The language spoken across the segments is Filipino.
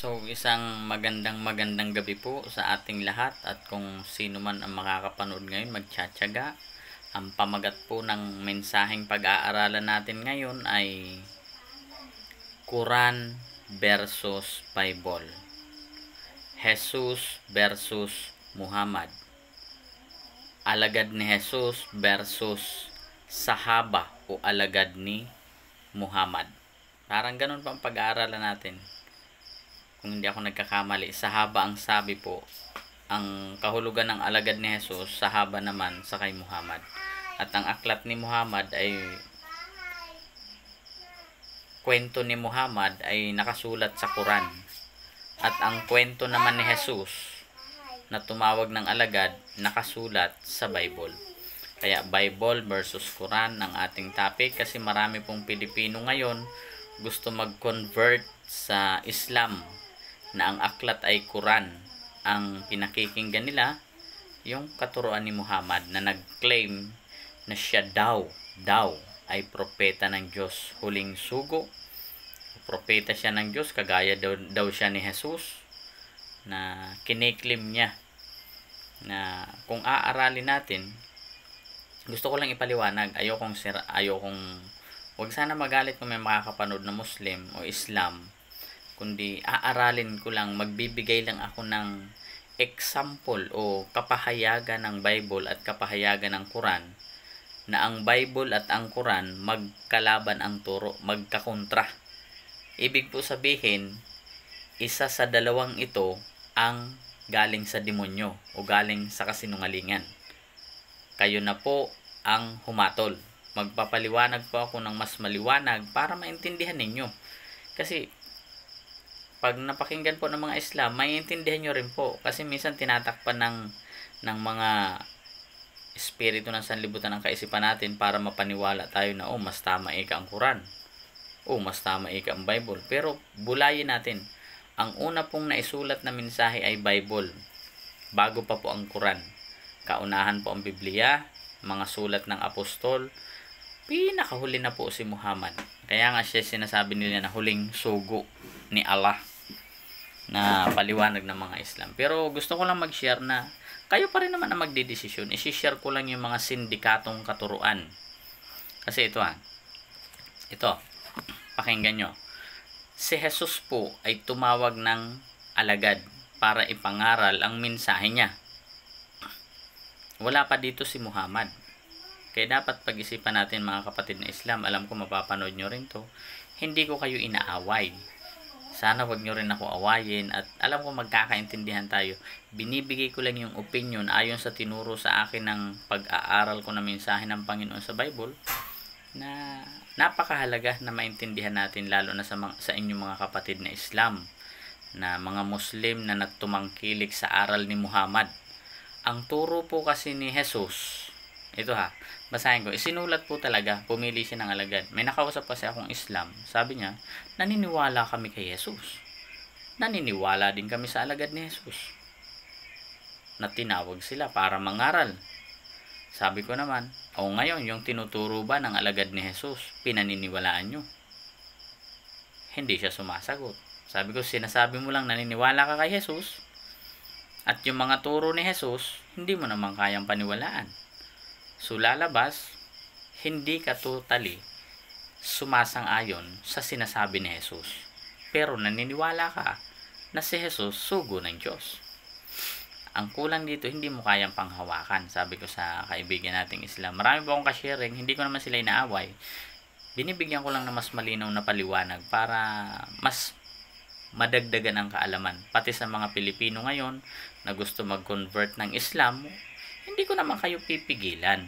So, isang magandang gabi po sa ating lahat at kung sino man ang makakapanood ngayon, magtsatsaga. Ang pamagat po ng mensaheng pag-aaralan natin ngayon ay Quran versus Bible. Jesus versus Muhammad. Alagad ni Jesus versus sahaba o alagad ni Muhammad. Parang ganun pa ang pag-aaralan natin. Kung hindi ako nagkakamali, sahaba ang sabi po. Ang kahulugan ng alagad ni Jesus, sahaba naman sa kay Muhammad. At ang aklat ni Muhammad ay kwento ni Muhammad ay nakasulat sa Quran. At ang kwento naman ni Jesus na tumawag ng alagad, nakasulat sa Bible. Kaya Bible versus Quran ang ating topic kasi marami pong Pilipino ngayon gusto mag-convert sa Islam na ang aklat ay Quran. Ang pinakikinggan nila yung katuruan ni Muhammad na nag-claim na siya daw ay propeta ng Diyos, huling sugo. Propeta siya ng Diyos, kagaya daw siya ni Jesus na kiniklaim niya na kung aaralin natin, gusto ko lang ipaliwanag, ayokong wag sana magalit kung may makakapanood na Muslim o Islam, kundi aaralin ko lang, magbibigay lang ako ng example o kapahayagan ng Bible at kapahayagan ng Quran na ang Bible at ang Quran magkalaban ang turo, magkakontra. Ibig po sabihin, isa sa dalawang ito ang galing sa demonyo o galing sa kasinungalingan. Kayo na po ang humatol. Magpapaliwanag po ako ng mas maliwanag para maintindihan ninyo. Kasi pag napakinggan po ng mga Islam, maiintindihan nyo rin po. Kasi minsan tinatakpan ng mga espiritu ng sanlibutan ng kaisipan natin para mapaniwala tayo na mas tama ika ang Quran. Mas tama ika ang Bible. Pero bulayin natin. Ang una pong naisulat na mensahe ay Bible. Bago pa po ang Quran. Kaunahan po ang Biblia, mga sulat ng apostol. Pinakahuli na po si Muhammad. Kaya nga siya sinasabi nila na huling sugo ni Allah na paliwanag ng mga Islam. Pero gusto ko lang mag-share na kayo pa rin naman ang magdidesisyon. I-share ko lang yung mga sindikatong katuruan. Kasi ito, pakinggan nyo. Si Jesus po ay tumawag ng alagad para ipangaral ang mensahe niya. Wala pa dito si Muhammad. Kaya dapat pag-isipan natin mga kapatid na Islam. Alam ko mapapanood nyo rin to. Hindi ko kayo inaaway. Sana wag nyo rin ako awayin. At alam ko magkakaintindihan tayo. Binibigay ko lang yung opinion ayon sa tinuro sa akin ng pag-aaral ko ng mensahe ng Panginoon sa Bible. Na napakahalaga na maintindihan natin lalo na sa inyong mga kapatid na Islam. Na mga Muslim na nagtumangkilik sa aral ni Muhammad. Ang turo po kasi ni Jesus, ito basahin ko, isinulat po talaga, pumili siya ng alagad. May nakausap kasi akong Islam, sabi niya, naniniwala kami kay Jesus. Naniniwala din kami sa alagad ni Jesus. Na tinawag sila para mangaral. Sabi ko naman, ngayon, yung tinuturo ba ng alagad ni Jesus, pinaniniwalaan nyo? Hindi siya sumasagot. Sabi ko, sinasabi mo lang naniniwala ka kay Jesus, at yung mga turo ni Jesus, hindi mo naman kayang paniwalaan. So lalabas, hindi ka totally sumasang-ayon sa sinasabi ni Jesus. Pero naniniwala ka na si Jesus sugo ng Diyos. Ang kulang dito, hindi mo kayang panghawakan. Sabi ko sa kaibigan nating Islam. Marami po akong kasharing, hindi ko naman sila inaaway. Binibigyan ko lang na mas malinaw na paliwanag para mas madagdagan ang kaalaman. Pati sa mga Pilipino ngayon na gusto mag-convert ng Islam, hindi ko naman kayo pipigilan.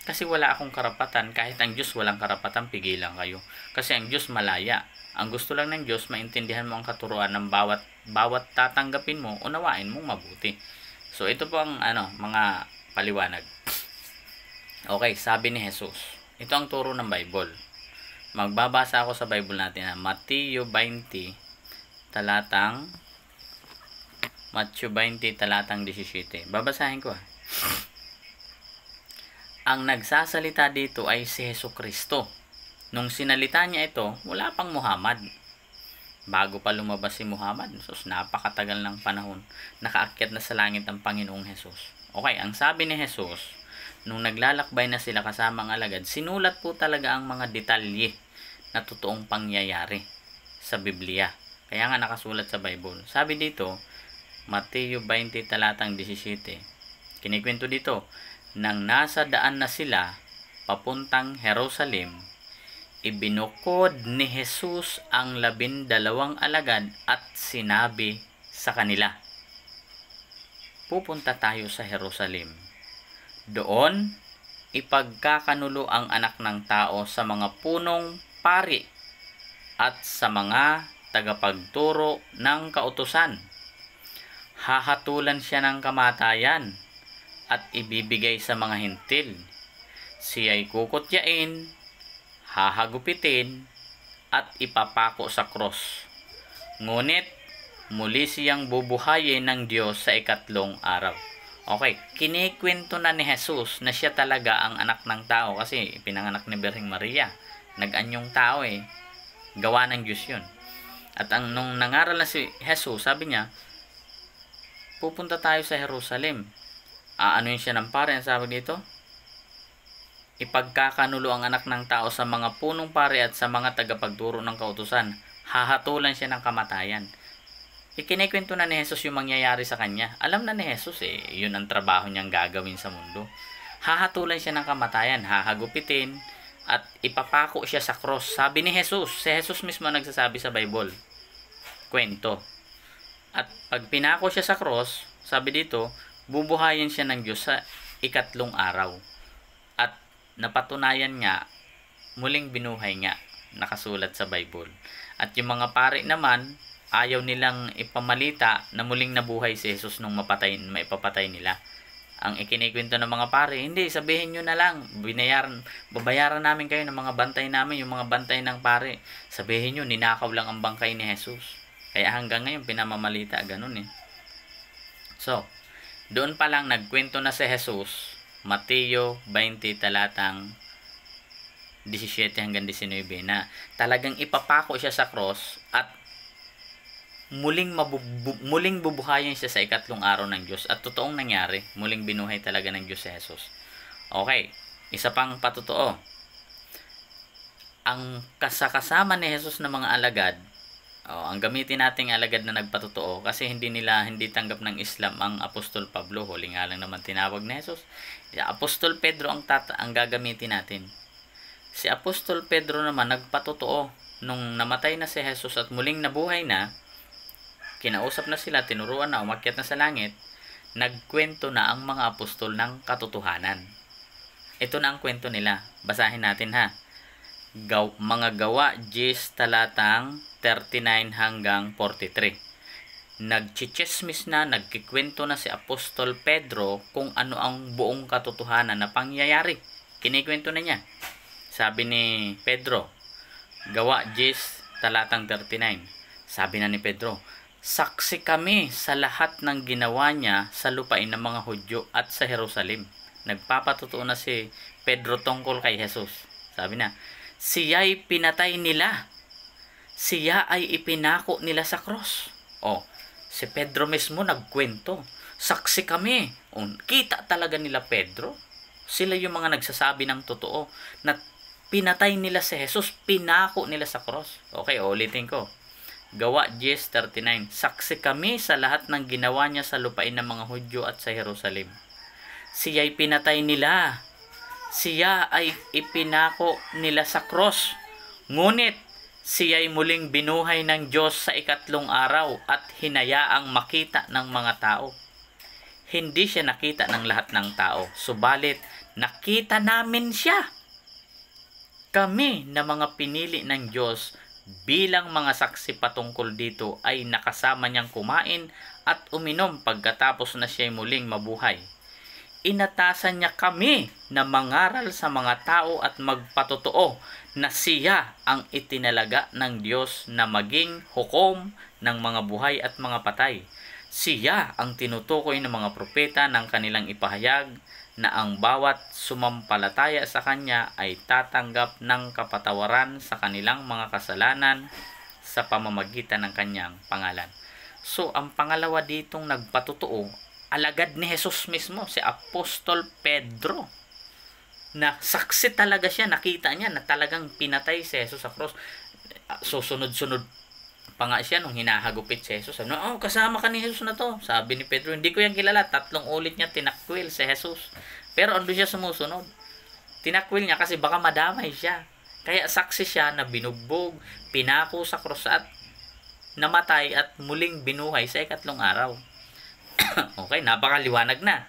Kasi wala akong karapatan. Kahit ang Diyos walang karapatan, pigilan kayo. Kasi ang Diyos malaya. Ang gusto lang ng Diyos, maintindihan mo ang katuruan ng bawat tatanggapin mo, unawain mong mabuti. So ito po ang mga paliwanag. Okay, sabi ni Jesus. Ito ang turo ng Bible. Magbabasa ako sa Bible natin na Matthew 20 talatang 17. Babasahin ko Ang nagsasalita dito ay si Jesucristo. Nung sinalita niya ito, wala pang Muhammad. Bago pa lumabas si Muhammad, sus, napakatagal ng panahon, nakaakyat na sa langit ang Panginoong Hesus. Okay, ang sabi ni Hesus, nung naglalakbay na sila kasama ang alagad, sinulat po talaga ang mga detalye na totoong pangyayari sa Biblia. Kaya nga nakasulat sa Bible. Sabi dito, Mateo 20 talatang 17, kinikwento dito, nang nasa daan na sila papuntang Jerusalem, ibinukod ni Jesus ang 12 alagad at sinabi sa kanila, pupunta tayo sa Jerusalem. Doon, ipagkakanulo ang anak ng tao sa mga punong pari at sa mga tagapagturo ng kautusan. Hahatulan siya ng kamatayan at ibibigay sa mga hintil. Siya'y kukutyain, hahagupitin, at ipapako sa krus. Ngunit, muli siyang bubuhayin ng Diyos sa ikatlong araw. Okay, kinikwento na ni Jesus na siya talaga ang anak ng tao kasi pinanganak ni Birheng Maria. Nag-anyong tao gawa ng Diyos yun. At nung nangaral na si Jesus, sabi niya, pupunta tayo sa Jerusalem. Aanuin siya ng pare, ang sabi dito, ipagkakanulo ang anak ng tao sa mga punong pare at sa mga tagapagturo ng kautusan. Hahatulan siya ng kamatayan. Ikinikwento na ni Jesus yung mangyayari sa kanya. Alam na ni Jesus yun ang trabaho niyang gagawin sa mundo. Hahatulan siya ng kamatayan, hahagupitin, at ipapako siya sa cross. Sabi ni Jesus, si Jesus mismo nagsasabi sa Bible. Kwento. At pag pinako siya sa cross, sabi dito, bubuhayin siya ng Diyos sa ikatlong araw. At napatunayan nga, muling binuhay nga, nakasulat sa Bible. At yung mga pari naman, ayaw nilang ipamalita na muling nabuhay si Jesus nung maipapatay nila. Ang ikinikwento ng mga pare, hindi, sabihin nyo na lang, babayaran namin kayo ng mga bantay namin, yung mga bantay ng pare. Sabihin nyo, ninakaw lang ang bangkay ni Jesus. Kaya hanggang ngayon, pinamamalita, ganun So, doon pa lang nagkwento na si Jesus, Mateo 20 talatang 17 hanggang 19, na talagang ipapako siya sa cross at muling bubuhayin siya sa ikatlong araw ng Diyos. At totoong nangyari, muling binuhay talaga ng Diyos si Jesus. Okay, isa pang patotoo. Ang kasama ni Jesus na mga alagad, ang gamitin nating alagad na nagpatotoo kasi hindi tanggap ng Islam ang Apostol Pablo. Huli nga lang naman tinawag ni Jesus. Apostol Pedro ang gagamitin natin. Si Apostol Pedro naman nagpatotoo. Nung namatay na si Jesus at muling nabuhay na, kinausap na sila, tinuruan na, umakyat na sa langit, nagkwento na ang mga apostol ng katotohanan. Ito na ang kwento nila. Basahin natin ha. Mga Gawa 10 talatang 39 hanggang 43. Nagchichismis na, nagkikwento na si Apostol Pedro kung ano ang buong katotohanan na pangyayari. Kinikwento na niya. Sabi ni Pedro, Gawa 10 talatang 39. Sabi na ni Pedro, saksi kami sa lahat ng ginawa niya sa lupain ng mga Hudyo at sa Jerusalem. Nagpapatotoo na si Pedro tungkol kay Jesus. Sabi na, siya'y pinatay nila. Siya ay ipinako nila sa cross. Si Pedro mismo nagkwento. Saksi kami. Kita talaga nila Pedro. Sila yung mga nagsasabi ng totoo na pinatay nila si Jesus, pinako nila sa cross. Okay, ulitin ko. Gawa 10:39. Saksi kami sa lahat ng ginawa niya sa lupain ng mga Hudyo at sa Jerusalem. Siya'y pinatay nila. Siya ay ipinako nila sa cross. Ngunit siya'y muling binuhay ng Diyos sa ikatlong araw at hinayaang makita ng mga tao. Hindi siya nakita ng lahat ng tao, subalit nakita namin siya. Kami na mga pinili ng Diyos bilang mga saksi patungkol dito ay nakasama niyang kumain at uminom pagkatapos na siya'y muling mabuhay. Inatasan niya kami na mangaral sa mga tao at magpatotoo na siya ang itinalaga ng Diyos na maging hukom ng mga buhay at mga patay. Siya ang tinutukoy ng mga propeta ng kanilang ipahayag na ang bawat sumampalataya sa Kanya ay tatanggap ng kapatawaran sa kanilang mga kasalanan sa pamamagitan ng kanyang pangalan. So, ang pangalawa ditong nagpatotoo, alagad ni Jesus mismo, si Apostol Pedro, na saksi talaga siya, nakita niya na talagang pinatay si Jesus sa cross. Susunod-sunod pa nga siya nung hinahagupit si Jesus. Kasama ka ni Jesus na to. Sabi ni Pedro, hindi ko yan kilala. 3 ulit niya tinakwil si Jesus. Pero ando siya sumusunod. Tinakwil niya kasi baka madamay siya. Kaya saksi siya na binugbog, pinako sa cross at namatay at muling binuhay sa 3 araw. Okay, napakaliwanag na.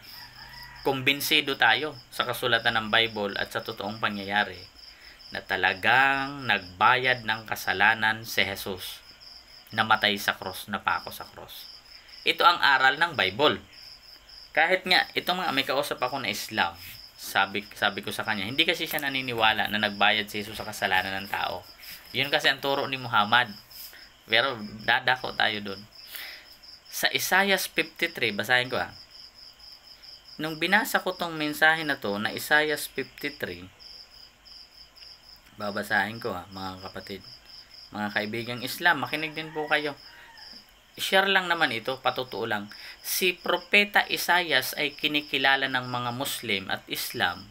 Kumbinsido tayo sa kasulatan ng Bible at sa totoong pangyayari na talagang nagbayad ng kasalanan si Jesus. Namatay sa cross, napako sa cross. Ito ang aral ng Bible. Kahit nga, itong mga may kausap ako na Islam, sabi ko sa kanya, hindi kasi siya naniniwala na nagbayad si Jesus sa kasalanan ng tao. Yun kasi ang turo ni Muhammad. Pero dadako tayo dun. Sa Isaiah 53, basahin ko Nung binasa ko tong mensahe na to, na Isaiah 53, babasahin ko mga kapatid. Mga kaibigang Islam, makinig din po kayo. Share lang naman ito, patotoo lang. Si Propeta Isaias ay kinikilala ng mga Muslim at Islam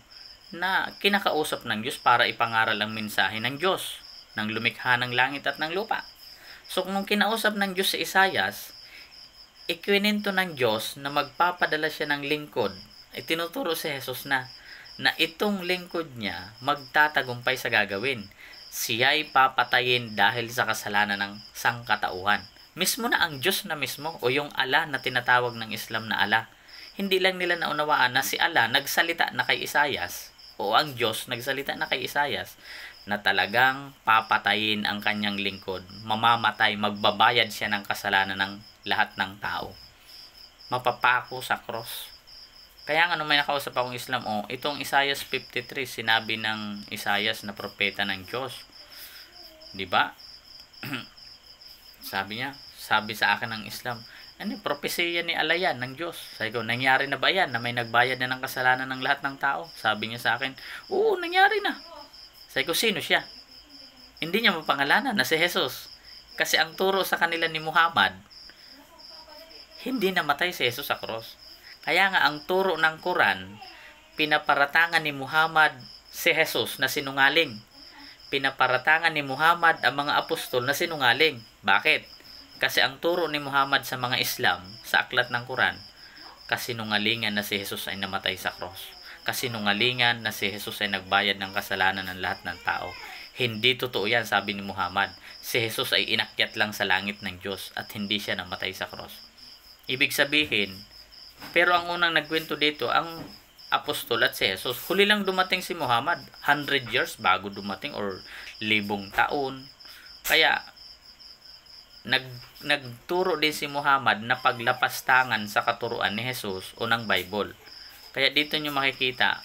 na kinakausap ng Diyos para ipangaral ang mensahe ng Diyos, ng lumikha ng langit at ng lupa. So kung kinausap ng Diyos si Isaias, ikwinento ng Diyos na magpapadala siya ng lingkod. Itinuturo si Jesus na itong lingkod niya magtatagumpay sa gagawin. Siya'y papatayin dahil sa kasalanan ng sangkatauhan. Mismo na ang Diyos na mismo o yung Allah na tinatawag ng Islam na Allah. Hindi lang nila naunawaan na si Allah nagsalita na kay Isaias o ang Diyos nagsalita na kay Isaias na talagang papatayin ang kanyang lingkod. Mamamatay, magbabayad siya ng kasalanan ng lahat ng tao. Mapapako sa cross. Kaya nga nung may nakausap akong Islam, itong Isaiah 53, sinabi ng Isaias na propeta ng Diyos. Diba? Sabi sa akin ng Islam, propesya ni Allah yan, ng Diyos. Sabi ko, nangyari na ba yan na may nagbayad na ng kasalanan ng lahat ng tao? Sabi niya sa akin, oo, nangyari na. Sabi ko, sino siya? Hindi niya mapangalanan na si Jesus. Kasi ang turo sa kanila ni Muhammad, hindi namatay si Jesus sa cross. Kaya nga ang turo ng Quran, pinaparatangan ni Muhammad si Jesus na sinungaling. Pinaparatangan ni Muhammad ang mga apostol na sinungaling. Bakit? Kasi ang turo ni Muhammad sa mga Islam, sa aklat ng Quran, kasinungalingan na si Jesus ay namatay sa cross. Kasinungalingan na si Jesus ay nagbayad ng kasalanan ng lahat ng tao. Hindi totoo yan, sabi ni Muhammad. Si Jesus ay inakyat lang sa langit ng Diyos at hindi siya namatay sa cross. Ibig sabihin, pero ang unang nagkwento dito, ang apostol at si Jesus, huli lang dumating si Muhammad, 100 years bago dumating or 1,000 taon. Kaya, nagturo din si Muhammad na paglapastangan sa katuruan ni Jesus o ng Bible. Kaya dito nyo makikita,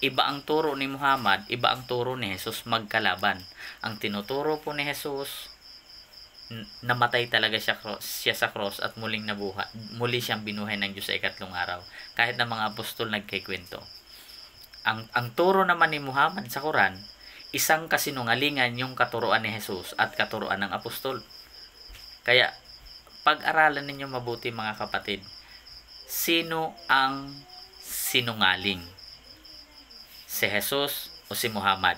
iba ang turo ni Muhammad, iba ang turo ni Jesus, magkalaban. Ang tinuturo po ni Jesus, namatay talaga siya sa cross at muli siyang binuhay ng Diyos sa 3 araw. Kahit na mga apostol nagkikwento. Ang turo naman ni Muhammad sa Quran, isang kasinungalingan yung katuruan ni Jesus at katuruan ng apostol. Kaya, pag-aralan ninyo mabuti mga kapatid, sino ang sinungaling? Si Jesus o si Muhammad?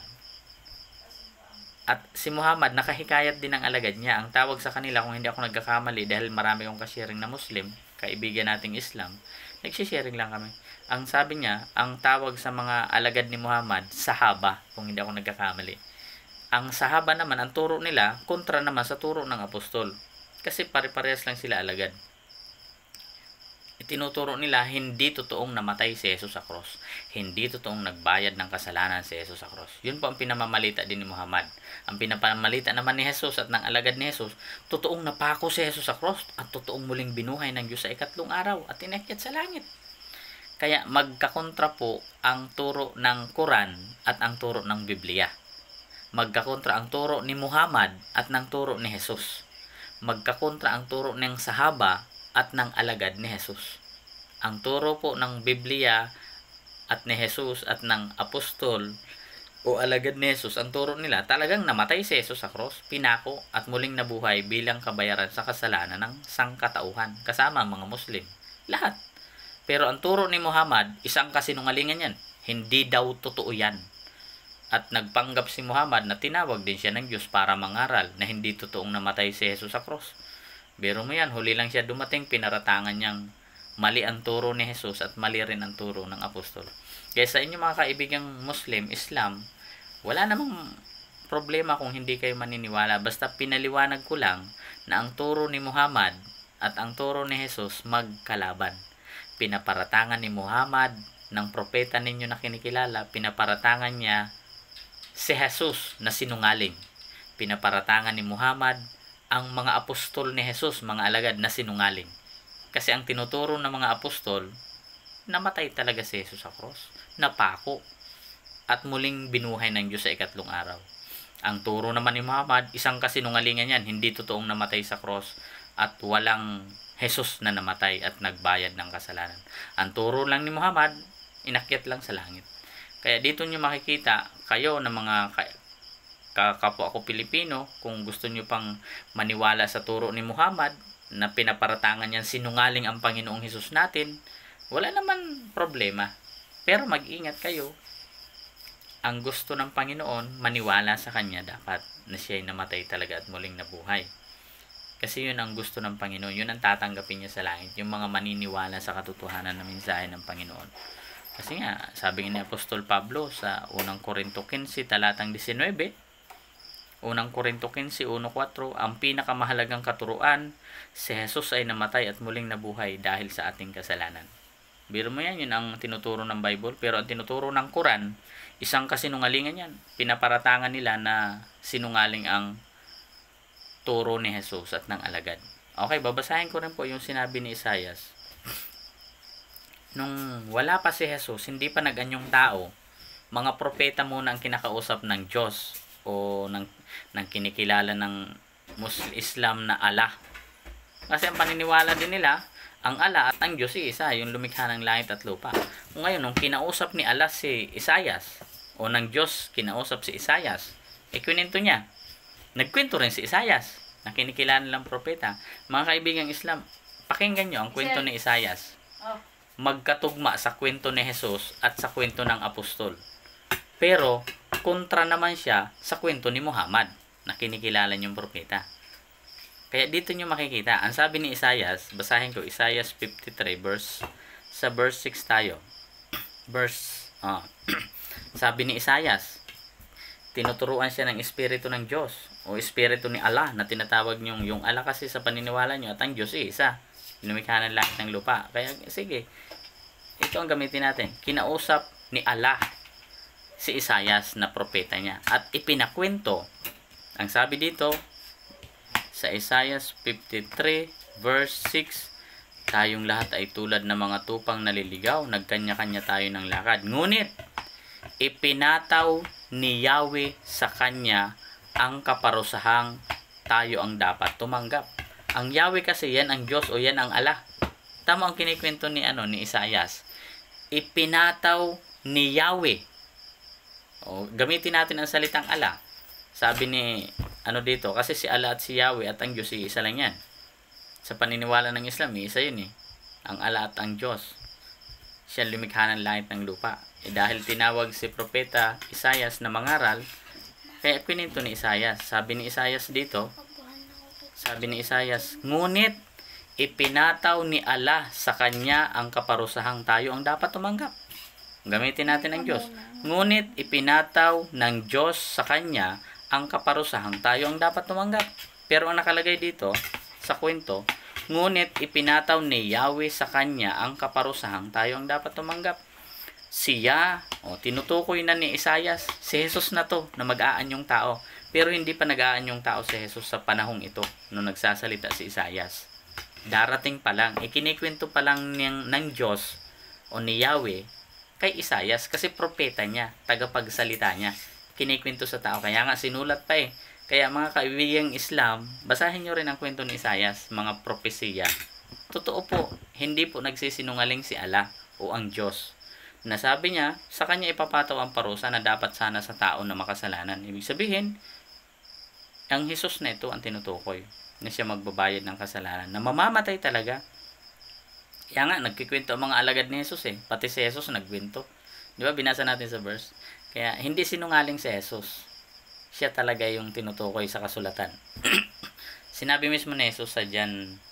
At si Muhammad, nakahikayat din ng alagad niya. Ang tawag sa kanila, kung hindi ako nagkakamali, dahil marami akong kasharing na Muslim, kaibigan nating Islam, nagsisharing lang kami. Ang sabi niya, ang tawag sa mga alagad ni Muhammad, sahaba, kung hindi ako nagkakamali. Ang sahaba naman, ang turo nila, kontra naman sa turo ng apostol. Kasi pare-parehas lang sila alagad. Itinuturo nila, hindi totoong namatay si Jesus sa cross. Hindi totoong nagbayad ng kasalanan si Jesus sa cross. Yun po ang pinamamalita din ni Muhammad. Ang pinamamalita naman ni Jesus at ng alagad ni Jesus, totoong napako si Jesus sa cross at totoong muling binuhay ng Diyos sa 3 araw at inakyat sa langit. Kaya magkakontra po ang turo ng Quran at ang turo ng Biblia. Magkakontra ang turo ni Muhammad at ng turo ni Jesus. Magkakontra ang turo ng sahaba at ng alagad ni Jesus. Ang turo po ng Biblia at ni Jesus at ng apostol, o alagad ni Jesus, ang turo nila, talagang namatay si Jesus sa cross, pinako at muling nabuhay bilang kabayaran sa kasalanan ng sangkatauhan, kasama ang mga Muslim. Lahat. Pero ang turo ni Muhammad, isang kasinungalingan yan. Hindi daw totoo yan. At nagpanggap si Muhammad na tinawag din siya ng Diyos para mangaral na hindi totoong namatay si Jesus sa cross. Biro mo yan, huli lang siya dumating, pinaratangan niyang mali ang turo ni Jesus at mali rin ang turo ng apostol. Kaya sa inyo mga kaibigang Muslim, Islam, wala namang problema kung hindi kayo maniniwala. Basta pinaliwanag ko lang na ang turo ni Muhammad at ang turo ni Jesus magkalaban. Pinaparatangan ni Muhammad ng propeta ninyo na kinikilala, pinaparatangan niya si Jesus na sinungaling. Pinaparatangan ni Muhammad ang mga apostol ni Jesus, mga alagad na sinungaling. Kasi ang tinuturo ng mga apostol, namatay talaga si Jesus sa cross, napako, at muling binuhay ng Diyos sa ikatlong araw. Ang turo naman ni Muhammad, isang kasinungalingan yan, hindi totoong namatay sa cross at walang Jesus na namatay at nagbayad ng kasalanan. Ang turo lang ni Muhammad, inakyat lang sa langit. Kaya dito nyo makikita, kayo na mga kapwa ko Pilipino, kung gusto nyo pang maniwala sa turo ni Muhammad, na pinaparatangan niyan sinungaling ang Panginoong Hesus natin, wala naman problema. Pero mag-ingat kayo. Ang gusto ng Panginoon, maniwala sa Kanya dapat na siya ay namatay talaga at muling nabuhay. Kasi yun ang gusto ng Panginoon. Yun ang tatanggapin niya sa langit. Yung mga maniniwala sa katotohanan ng mensahe ng Panginoon. Kasi nga, sabi ni Apostol Pablo sa unang Korinto 15, talatang 19, unang Korinto 15, 1:4, ang pinakamahalagang katuruan, si Jesus ay namatay at muling nabuhay dahil sa ating kasalanan. Biro mo yan, yun ang tinuturo ng Bible. Pero ang tinuturo ng Quran, isang kasinungalingan yan. Pinaparatangan nila na sinungaling ang turo ni Jesus at ng alagad. Okay, babasahin ko rin po yung sinabi ni Isaias. Nung wala pa si Jesus, hindi pa nag-anyong tao, mga propeta muna ang kinakausap ng Diyos o ng kinikilala ng Islam na Allah. Kasi ang paniniwala din nila, ang Allah at ang Diyos isa, yung lumikha ng langit at lupa. Ngayon, nung kinausap ni Allah si Isaias, o ng Diyos kinausap si Isaias, kwento niya. Nagkwento rin si Isaias, na kinikilala ng propeta. Mga kaibigang Islam, pakinggan nyo ang kwento ni Isaias. Magkatugma sa kwento ni Jesus at sa kwento ng apostol. Pero, kontra naman siya sa kwento ni Muhammad, na kinikilala niyong propeta. Kaya dito nyo makikita, ang sabi ni Isaias, basahin ko, Isaias 53 sa verse 6 tayo. Sabi ni Isaias, tinuturuan siya ng Espiritu ng Diyos, o Espiritu ni Allah, na tinatawag nyo, yung Allah kasi sa paniniwala nyo, at ang Diyos isa, lumikha ng langit ng lupa. Kaya, sige, ito ang gamitin natin. Kinausap ni Allah si Isaias na propeta niya, at ipinakwento, ang sabi dito, sa Isaiah 53 verse 6, tayong lahat ay tulad ng mga tupang naliligaw, nagkanya-kanya tayo ng lakad. Ngunit, ipinataw ni Yahweh sa kanya ang kaparusahang tayo ang dapat tumanggap. Ang Yahweh kasi yan ang Diyos o yan ang Allah. Tama ang kinikwento ni Isaias. Ipinataw ni Yahweh. O, gamitin natin ang salitang Allah. Sabi ni dito, kasi si Allah at si Yahweh at ang Diyos, isa lang yan. Sa paniniwala ng Islam, isa yun ang Allah at ang Diyos. Siya lumikha ng langit ng lupa. Dahil tinawag si propeta Isaias na mangaral, kaya kwento ni Isaias. Sabi ni Isaias dito, ngunit ipinataw ni Allah sa kanya ang kaparusahang tayo ang dapat tumanggap. Gamitin natin ang Diyos. Ngunit ipinataw ng Diyos sa kanya ang kaparusahang tayo ang dapat tumanggap. Pero ang nakalagay dito sa kwento, ngunit ipinataw ni Yahweh sa kanya ang kaparusahang tayo ang dapat tumanggap. Siya, tinutukoy na ni Isaias, si Jesus na to, na mag-aanyong tao. Pero hindi pa nag-aanyong tao si Jesus sa panahong ito, nung nagsasalita si Isaias. Darating pa lang, kinikwento pa lang ng Diyos o ni Yahweh kay Isaias, kasi propeta niya, tagapagsalita niya. Kinikwento sa tao, kaya nga sinulat pa Kaya mga kaibigang Islam, basahin nyo rin ang kwento ni Isaias, mga propesiya. Totoo po, hindi po nagsisinungaling si Allah o ang Diyos. Na sabi niya, sa kanya ipapataw ang parusa na dapat sana sa tao na makasalanan. Ibig sabihin, ang Jesus na ito ang tinutukoy na siya magbabayad ng kasalanan, na mamamatay talaga. Kaya nga, nagkikwento ang mga alagad ni Jesus eh. Pati si Jesus nagkwento. Di ba, binasa natin sa verse. Kaya, hindi sinungaling si Jesus. Siya talaga yung tinutukoy sa kasulatan. Sinabi mismo ni Jesus sa John,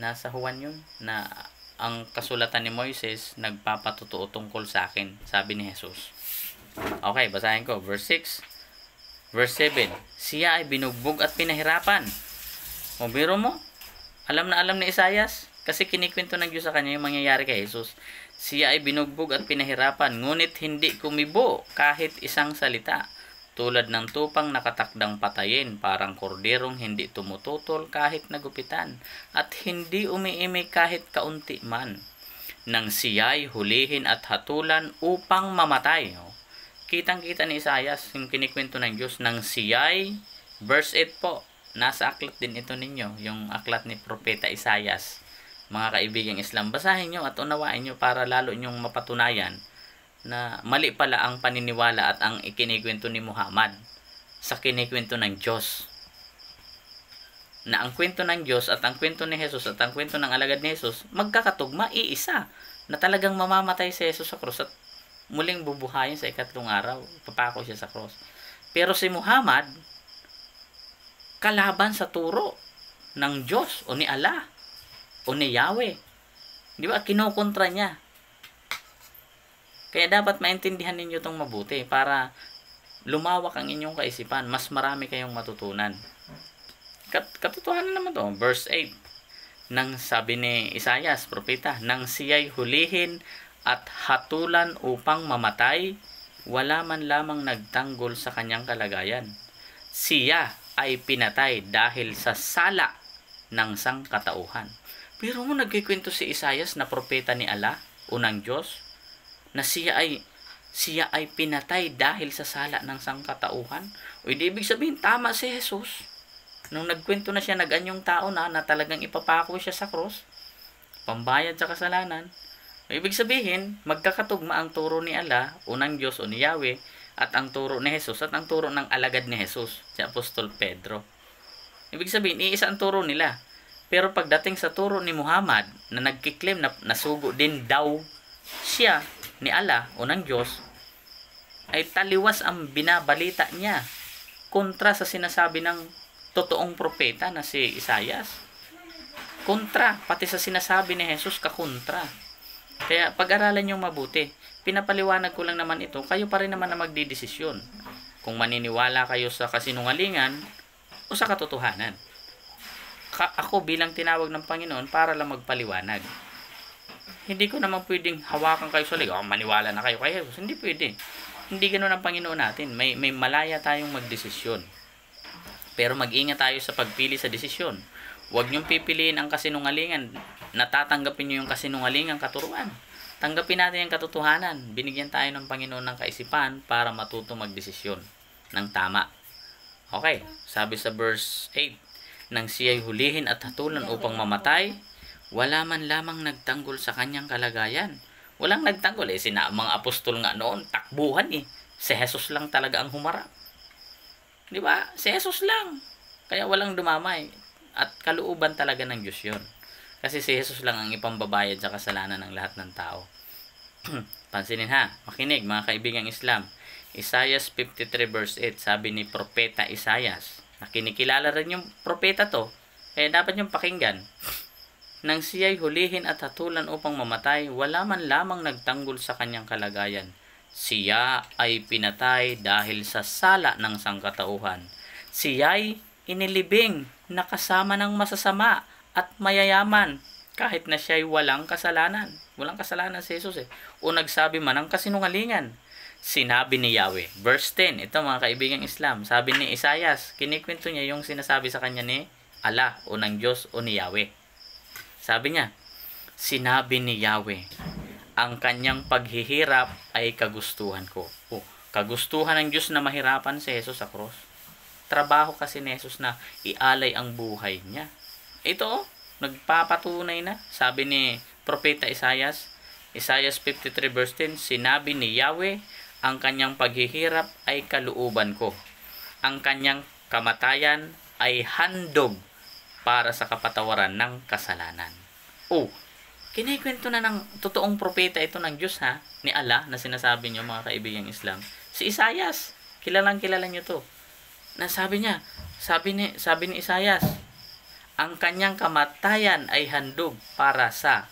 nasa Juan yun, na ang kasulatan ni Moises nagpapatotoo tungkol sa akin, sabi ni Jesus. Okay, basahin ko. Verse 6. Verse 7. Siya ay binugbog at pinahirapan. O biro mo, alam na alam ni Isaias, kasi kinikwento ng Diyos sa kanya yung mangyayari kay Jesus. Siya ay binugbog at pinahirapan, ngunit hindi kumibo kahit isang salita. Tulad ng tupang nakatakdang patayin, parang korderong hindi tumututol kahit nagupitan, at hindi umiimik kahit kaunti man. Nang siya'y hulihin at hatulan upang mamatay. Kitang-kita ni Isaias yung kinikwento ng Diyos. Nang siya'y, verse 8 po, nasa aklat din ito ninyo, yung aklat ni Propeta Isaias. Mga kaibigang Islam, basahin nyo at unawain nyo para lalo nyong mapatunayan na mali pala ang paniniwala at ang ikinikwento ni Muhammad sa kinikwento ng Diyos. Na ang kwento ng Diyos at ang kwento ni Jesus at ang kwento ng alagad ni Jesus magkakatugma, iisa. Na talagang mamamatay si Jesus sa krus at muling bubuhayin sa ikatlong araw. Papako siya sa krus. Pero si Muhammad, kalaban sa turo ng Diyos o ni Allah o ni Yahweh. Di ba? Kinukontra niya. Kaya dapat maintindihan ninyo itong mabuti para lumawak ang inyong kaisipan. Mas marami kayong matutunan. Katotohanan naman to. Verse 8. Nang sabi ni Isaias, propeta, nang siya'y hulihin at hatulan upang mamatay, wala man lamang nagtanggol sa kanyang kalagayan. Siya ay pinatay dahil sa sala ng sangkatauhan. Pero mo nagkikwento si Isaias na propeta ni Allah o ng Diyos, na siya ay pinatay dahil sa sala ng sangkatauhan. O ibig sabihin, tama si Jesus. Nung nagkwento na siya, nag-anyong tao na talagang ipapako siya sa cross, pambayad sa kasalanan. O ibig sabihin, magkakatugma ang turo ni Allah o ng Diyos o ni Yahweh at ang turo ni Jesus at ang turo ng alagad ni Jesus, si Apostol Pedro. Ibig sabihin, iisa ang turo nila. Pero pagdating sa turo ni Muhammad, na nagkiklaim na nasugo din daw siya ni Allah o ng Diyos, ay taliwas ang binabalita niya kontra sa sinasabi ng totoong propeta na si Isaias. Kontra, pati sa sinasabi ni Jesus, kakontra. Kaya pag-aralan niyong mabuti. Pinapaliwanag ko lang naman ito, kayo pa rin naman na magdidesisyon kung maniniwala kayo sa kasinungalingan o sa katotohanan. Ako bilang tinawag ng Panginoon para lang magpaliwanag. Hindi ko naman pwedeng hawakan kayo sa leg, maniwala na kayo kay Jesus. Hindi pwede. Hindi ganoon ang Panginoon natin. May malaya tayong magdesisyon. Pero mag-ingat tayo sa pagpili sa desisyon. Huwag niyong pipiliin ang kasinungalingan. Natatanggapin niyo yung kasinungalingang katuruan. Tanggapin natin yung katotohanan. Binigyan tayo ng Panginoon ng kaisipan para matuto magdesisyon ng tama. Okay, sabi sa verse 8, nang siya'y hulihin at hatulan upang mamatay, wala man lamang nagtanggol sa kanyang kalagayan. Walang nagtanggol eh. Mga apostol nga noon, takbuhan eh. Si Jesus lang talaga ang humarap. Di ba? Si Jesus lang. Kaya walang dumamay. At kalooban talaga ng Diyos yun. Kasi si Jesus lang ang ipambabayad sa kasalanan ng lahat ng tao. Pansinin ha. Makinig mga kaibigang Islam. Isaiah 53 verse 8. Sabi ni Propeta Isaias. Na kinikilala rin yung propeta to. Kaya dapat yung pakinggan. Nang siya'y hulihin at hatulan upang mamatay, wala man lamang nagtanggol sa kanyang kalagayan. Siya ay pinatay dahil sa sala ng sangkatauhan. Siya'y inilibing na kasama ng masasama at mayayaman, kahit na siya'y walang kasalanan. Walang kasalanan si Jesus eh. O nagsabi man ng kasinungalingan. Sinabi ni Yahweh. Verse 10, ito mga kaibigang Islam. Sabi ni Isaias, kinikwento niya yung sinasabi sa kanya ni Allah o ng Diyos o ni Yahweh. Sabi niya, sinabi ni Yahweh, ang kanyang paghihirap ay kagustuhan ko. Kagustuhan ng Diyos na mahirapan si Jesus sa cross. Trabaho kasi ni Jesus na ialay ang buhay niya. Ito, nagpapatunay na. Sabi ni Propeta Isaias, Isaiah 53 verse 10, sinabi ni Yahweh, ang kanyang paghihirap ay kalooban ko. Ang kanyang kamatayan ay handog para sa kapatawaran ng kasalanan. Oh, kinikwento na ng totoong propeta ito ng Diyos ni Allah na sinasabi niyo mga kaibigang Islam. Si Isaias, kilalang kilala niyo to. Na sabi niya, sabi ni Isaias, ang kanyang kamatayan ay handog para sa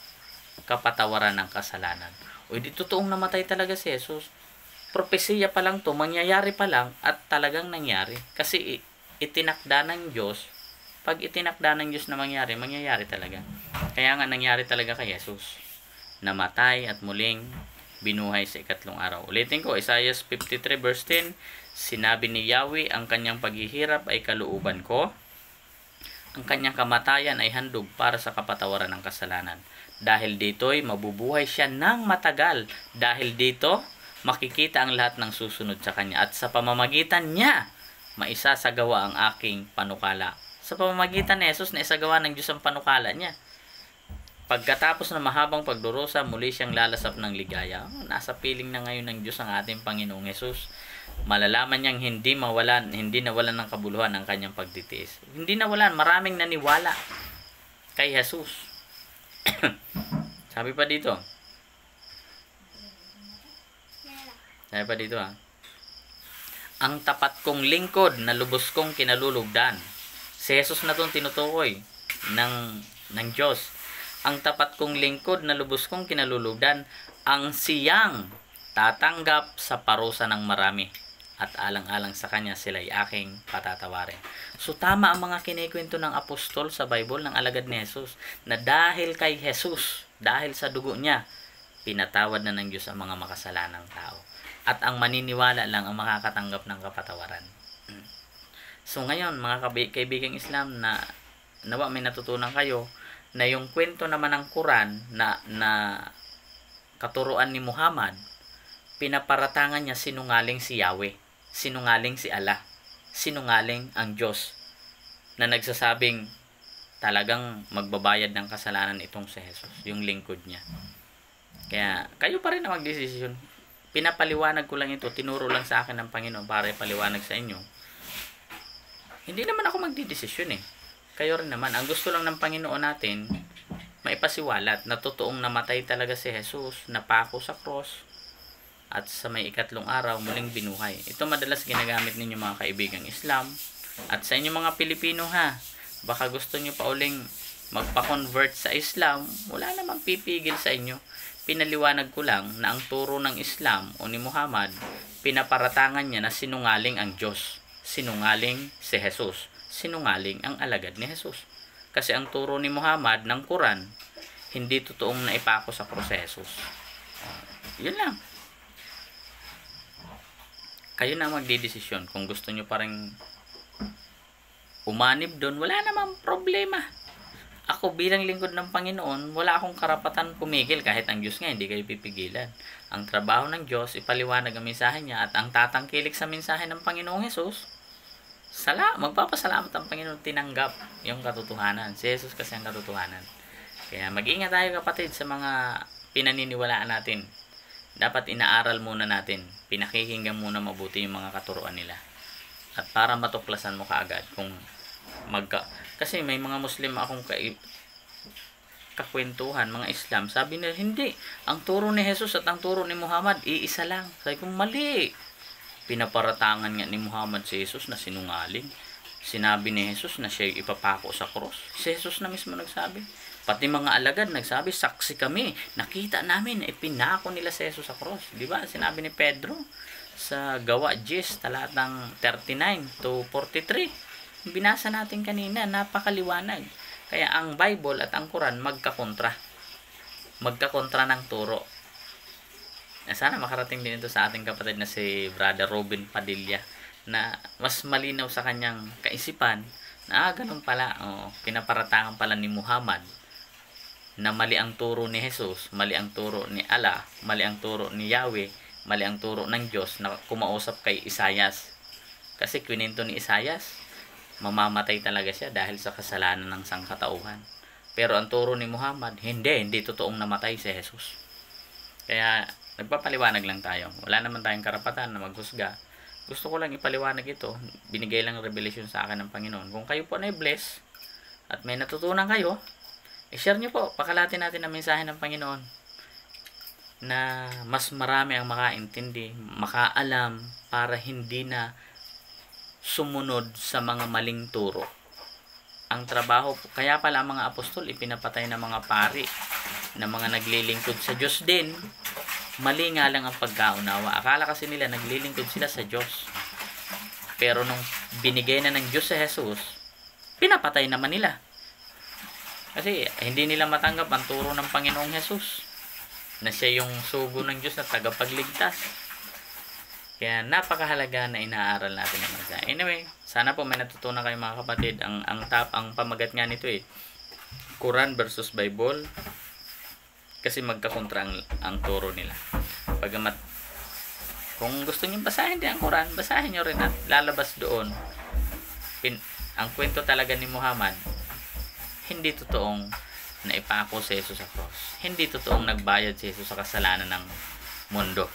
kapatawaran ng kasalanan. O di totoong namatay talaga si Jesus. Propesiya pa lang to, mangyayari pa lang at talagang nangyari. Kasi itinakda ng Diyos, pag itinakda ng Diyos na mangyayari talaga. Kaya nga nangyari talaga kay Jesus. Namatay at muling binuhay sa ikatlong araw. Ulitin ko, Isaiah 53 verse 10, sinabi ni Yahweh, ang kanyang paghihirap ay kalooban ko. Ang kanyang kamatayan ay handog para sa kapatawaran ng kasalanan. Dahil dito'y mabubuhay siya ng matagal. Dahil dito, makikita ang lahat ng susunod sa kanya. At sa pamamagitan niya, maisasagawa ang aking panukala. Sa pamamagitan ni Jesus, naisagawa ng Diyos ang panukala niya. Pagkatapos ng mahabang pagdurusa, muli siyang lalasap ng ligaya. Nasa piling na ngayon ng Diyos ang ating Panginoong Jesus. Malalaman niyang hindi nawalan ng kabuluhan ang kanyang pagtitiis. Hindi nawalan, maraming naniwala kay Jesus. Sabi pa dito, ang tapat kong lingkod na lubos kong kinalulugdan. Si Jesus na itong tinutukoy ng Diyos. Ang tapat kong lingkod na lubos kong kinalulugdan, ang siyang tatanggap sa parusa ng marami. At alang-alang sa kanya sila'y aking patatawarin. So tama ang mga kinikwento ng apostol sa Bible ng alagad ni Jesus, na dahil kay Jesus, dahil sa dugo niya, pinatawad na ng Diyos ang mga makasalanang tao. At ang maniniwala lang ang makakatanggap ng kapatawaran. So ngayon, mga kaibigang Islam, na nawa may natutunan kayo na yung kwento naman ng Quran na katuruan ni Muhammad, pinaparatangan niya sinungaling si Yahweh, sinungaling si Allah, sinungaling ang Diyos, na nagsasabing talagang magbabayad ng kasalanan itong si Jesus, yung lingkod niya. Kaya kayo pa rin na magdesisyon. Pinapaliwanag ko lang ito, tinuro lang sa akin ng Panginoon para ipaliwanag sa inyo. Hindi naman ako magdidesisyon Kayo rin naman. Ang gusto lang ng Panginoon natin, maipasiwalat na totoong namatay talaga si Jesus, napako sa cross, at sa may ikatlong araw, muling binuhay. Ito madalas ginagamit ninyo mga kaibigang Islam, at sa inyo mga Pilipino baka gusto nyo pa uling magpa-convert sa Islam, wala namang pipigil sa inyo. Pinaliwanag ko lang na ang turo ng Islam o ni Muhammad, pinaparatangan niya na sinungaling ang Diyos, sinungaling si Jesus, sinungaling ang alagad ni Jesus. Kasi ang turo ni Muhammad ng Quran, hindi totoong naipako sa krus si Jesus. Yun lang. Kayo na magdidesisyon kung gusto nyo parang umanib doon, wala namang problema. Ako bilang lingkod ng Panginoon, wala akong karapatan pumigil kahit ang Diyos nga hindi kayo pipigilan. Ang trabaho ng Diyos, ipaliwanag ang mensahe niya, at ang tatangkilik sa mensahe ng Panginoong Jesus, magpapasalamat ang Panginoon, tinanggap yung katotohanan. Si Jesus kasi ang katotohanan. Kaya mag-ingat tayo kapatid sa mga pinaniniwalaan natin. Dapat inaaral muna natin, pinakikinggan muna mabuti yung mga katuruan nila. At para matuklasan mo kaagad kung kasi may mga Muslim akong kakwentuhan, mga Islam, sabi nila, hindi, ang turo ni Jesus at ang turo ni Muhammad, iisa lang. Sabi ko, mali. Pinaparatangan nga ni Muhammad si Jesus na sinungaling. Sinabi ni Jesus na siya ipapako sa cross. Si Jesus na mismo nagsabi. Pati mga alagad nagsabi, saksi kami, nakita namin, pinako nila si Jesus sa cross. Diba? Sinabi ni Pedro sa Gawa 10, talatang 39 to 43. Binasa natin kanina, napakaliwanag. Kaya ang Bible at ang Quran magkakontra ng turo. Sana makarating din ito sa ating kapatid na si Brother Robin Padilla, na mas malinaw sa kanyang kaisipan na ganun pala, pinaparatangan pala ni Muhammad na mali ang turo ni Jesus, mali ang turo ni Allah, mali ang turo ni Yahweh, mali ang turo ng Diyos na kumausap kay Isaias. Kasi kwininto ni Isaias, mamamatay talaga siya dahil sa kasalanan ng sangkatauhan. Pero ang turo ni Muhammad, hindi totoong namatay si Jesus. Kaya nagpapaliwanag lang tayo. Wala naman tayong karapatan na maghusga. Gusto ko lang ipaliwanag ito. Binigay lang revelation sa akin ng Panginoon. Kung kayo po na bless at may natutunan kayo, i-share nyo po. Pakalatin natin ang mensahe ng Panginoon na mas marami ang makaintindi, makaalam para hindi na sumunod sa mga maling turo. Ang trabaho, kaya pala ang mga apostol ipinapatay ng mga pari, na mga naglilingkod sa Diyos din. Mali nga lang ang pagkaunawa. Akala kasi nila naglilingkod sila sa Diyos. Pero nung binigay na ng Diyos sa Jesus, pinapatay naman nila. Kasi hindi nila matanggap ang turo ng Panginoong Jesus, na siya yung sugo ng Diyos na tagapagligtas. Kaya napakahalaga na inaaral natin ang mensahe. Anyway, sana po may natutunan kayo mga kapatid. Ang pamagat nga nito Quran versus Bible. Kasi magkakontra ang turo nila. Pagamat, kung gusto niyo basahin din ang Quran, basahin niyo rin at lalabas doon. Ang kwento talaga ni Muhammad, hindi totoong naipako si Jesus sa cross. Hindi totoong nagbayad si Jesus sa kasalanan ng mundo.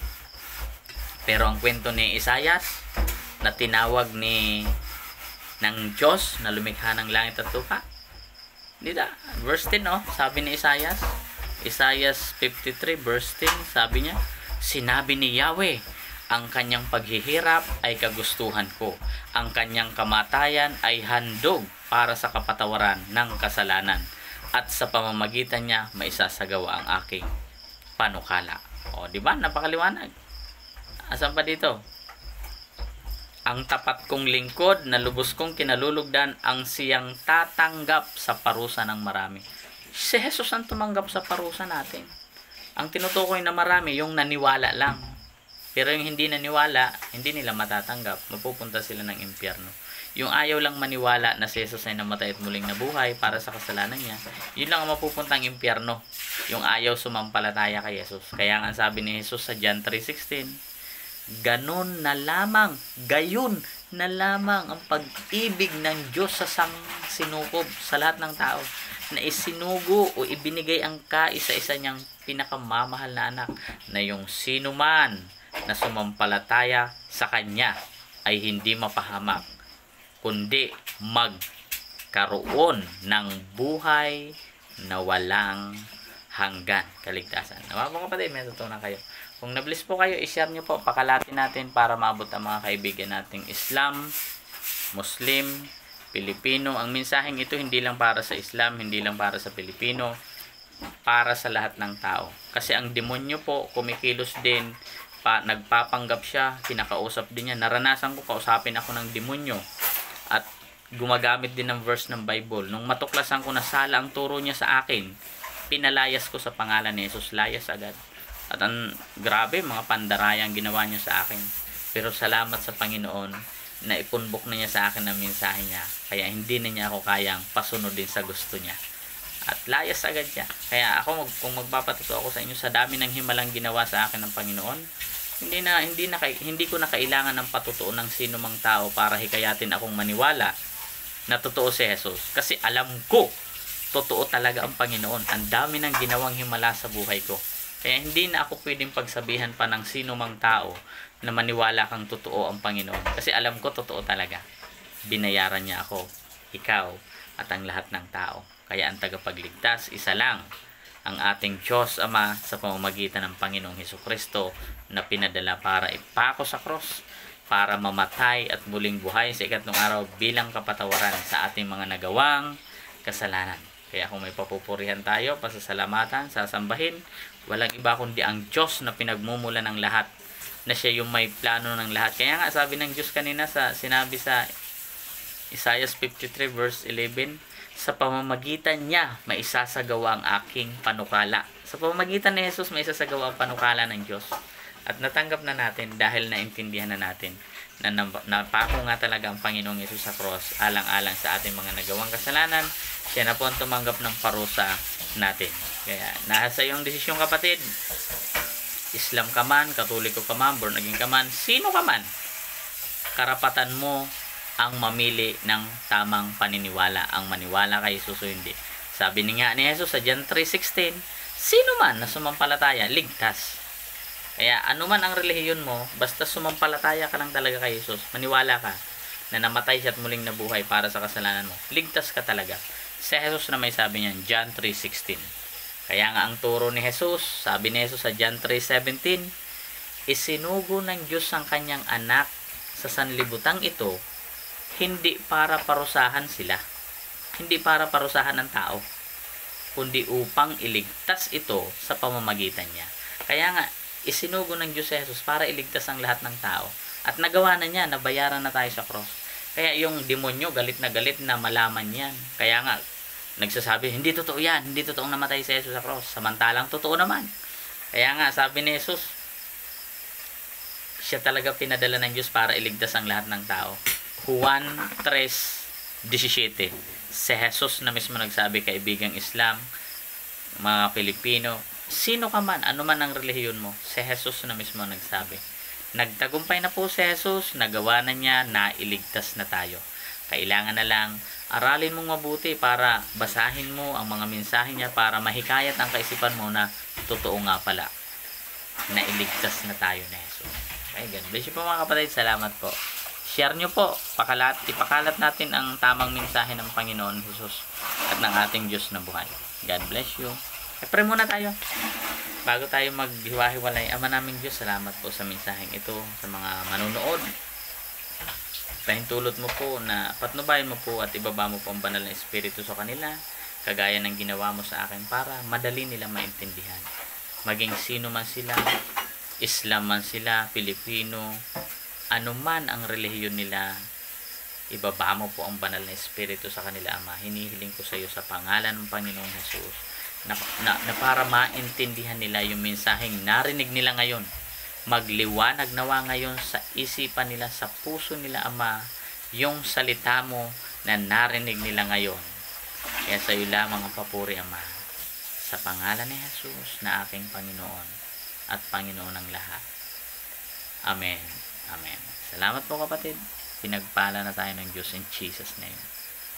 Pero ang kwento ni Isaias, na tinawag ng Diyos na lumikha ng langit at lupa, verse 10, sabi ni Isaias 53 verse 10, sabi niya, sinabi ni Yahweh, ang kanyang paghihirap ay kagustuhan ko, ang kanyang kamatayan ay handog para sa kapatawaran ng kasalanan, at sa pamamagitan niya maisasagawa ang aking panukala. O, di ba? Napakaliwanag. Asan pa dito? Ang tapat kong lingkod na lubos kong kinalulugdan ang siyang tatanggap sa parusa ng marami. Si Jesus ang tumanggap sa parusa natin. Ang tinutukoy na marami, yung naniwala lang. Pero yung hindi naniwala, hindi nila matatanggap. Mapupunta sila ng impyerno. Yung ayaw lang maniwala na si Jesus ay namatay at muling nabuhay para sa kasalanan niya, yun lang ang mapupuntang impyerno. Yung ayaw sumampalataya kay Jesus. Kaya nga sabi ni Jesus sa John 3:16, gayon na lamang ang pag-ibig ng Diyos sa sinukob sa lahat ng tao, na isinugo o ibinigay ang kaisa-isa niyang pinakamamahal na anak, na yung sino man na sumampalataya sa Kanya ay hindi mapahamak, kundi magkaroon ng buhay na walang hanggan, kaligtasan. Mga kapatid, may natutunan kayo. Kung na-bless po kayo, i-share nyo po, pakalatin natin para maabot ang mga kaibigan nating Islam, Muslim, Pilipino. Ang mensaheng ito hindi lang para sa Islam, hindi lang para sa Pilipino, para sa lahat ng tao. Kasi ang demonyo po, kumikilos din, nagpapanggap siya, kinakausap din niya. Naranasan ko, kausapin ako ng demonyo at gumagamit din ng verse ng Bible. Nung matuklasan ko na sala ang turo niya sa akin, pinalayas ko sa pangalan ni Jesus, layas agad. At ang grabe, mga pandarayang ginawa niya sa akin. Pero salamat sa Panginoon na ipunbok na niya sa akin ang mensahe niya. Kaya hindi na niya ako kayang pasunod din sa gusto niya. At layas agad siya. Kaya ako, kung magpapatuto ako sa inyo, sa dami ng himalang ginawa sa akin ng Panginoon, hindi ko na kailangan ng patutuo ng sino mang tao para hikayatin akong maniwala na totoo si Jesus. Kasi alam ko, totoo talaga ang Panginoon. Ang dami ng ginawang himala sa buhay ko. Kaya hindi na ako pwedeng pagsabihan pa ng sino mang tao na maniwala kang totoo ang Panginoon. Kasi alam ko totoo talaga. Binayaran niya ako, ikaw, at ang lahat ng tao. Kaya ang tagapagligtas, isa lang, ang ating Diyos Ama sa pamamagitan ng Panginoong Hesukristo na pinadala para ipako sa cross, para mamatay at muling buhay sa ikatlong araw bilang kapatawaran sa ating mga nagawang kasalanan. Kaya kung may papupurihan tayo, pasasalamatan, sasambahin, walang iba kundi ang Diyos na pinagmumula ng lahat, na siya yung may plano ng lahat. Kaya nga sabi ng Diyos kanina, sinabi sa Isaiah 53 verse 11, sa pamamagitan niya maisasagawa ang aking panukala. Sa pamamagitan ni Jesus maisasagawa ang panukala ng Diyos. At natanggap na natin dahil naintindihan na natin na napako nga talaga ang Panginoong Yesus sa cross alang-alang sa ating mga nagawang kasalanan. Siya na po ang tumanggap ng parusa natin. Kaya nasa iyong desisyon kapatid, Islam ka man, Katoliko ka man, born again ka man, sino ka man, karapatan mo ang mamili ng tamang paniniwala, ang maniwala kay Jesus o hindi. Sabi nga ni Jesus sa John 3:16, sino man na sumampalataya, ligtas. Kaya anuman ang relihiyon mo, basta sumampalataya ka lang talaga kay Jesus, maniwala ka na namatay siya at muling nabuhay para sa kasalanan mo, ligtas ka talaga. Si Jesus na may sabi niyan, John 3:16. Kaya nga ang turo ni Jesus, sabi ni Jesus sa John 3:17, isinugo ng Diyos ang kanyang anak sa sanlibutang ito, hindi para parusahan sila, hindi para parusahan ng tao, kundi upang iligtas ito sa pamamagitan niya. Kaya nga, isinugo ng Diyos si Jesus para iligtas ang lahat ng tao. At nagawa na niya, nabayaran na tayo sa cross. Kaya yung demonyo, galit na malaman yan. Kaya nga, nagsasabi, hindi totoo yan, hindi totoong namatay si Jesus sa cross. Samantalang totoo naman. Kaya nga, sabi ni Jesus, siya talaga pinadala ng Diyos para iligtas ang lahat ng tao. Juan 3:17. Si Jesus na mismo nagsabi, kaibigang Islam, mga Pilipino, sino ka man, ano man ang relihiyon mo, si Jesus na mismo nagsabi. Nagtagumpay na po si Jesus, nagawa na niya, nailigtas na tayo. Kailangan na lang aralin mong mabuti para basahin mo ang mga mensahe niya para mahikayat ang kaisipan mo na totoo nga pala, nailigtas na tayo ni Jesus. Okay, God bless you po mga kapatid. Salamat po. Share nyo po, ipakalat natin ang tamang mensahe ng Panginoon Jesus at ng ating Diyos na buhay. God bless you. Pray muna tayo. Bago tayo maghiwa-hiwalay, Ama naming Diyos, salamat po sa mensaheng ito, sa mga manunood. Pahintulot mo po na patnubayan mo po at ibaba mo po ang banal na Espiritu sa kanila, kagaya ng ginawa mo sa akin para madali nila maintindihan. Maging sino man sila, Islam man sila, Pilipino, anuman ang relihiyon nila, ibaba mo po ang banal na Espiritu sa kanila, Ama. Hinihiling ko sa iyo sa pangalan ng Panginoong Jesus na para maintindihan nila yung mensaheng narinig nila ngayon. Magliwanag nawa ngayon sa isipan nila, sa puso nila, Ama, yung salita mo na narinig nila ngayon. Kaya sa iyo lamang ang papuri, Ama, sa pangalan ni Jesus na aking Panginoon at Panginoon ng lahat. Amen. Amen. Salamat po kapatid. Pinagpala na tayo ng Diyos in Jesus' name.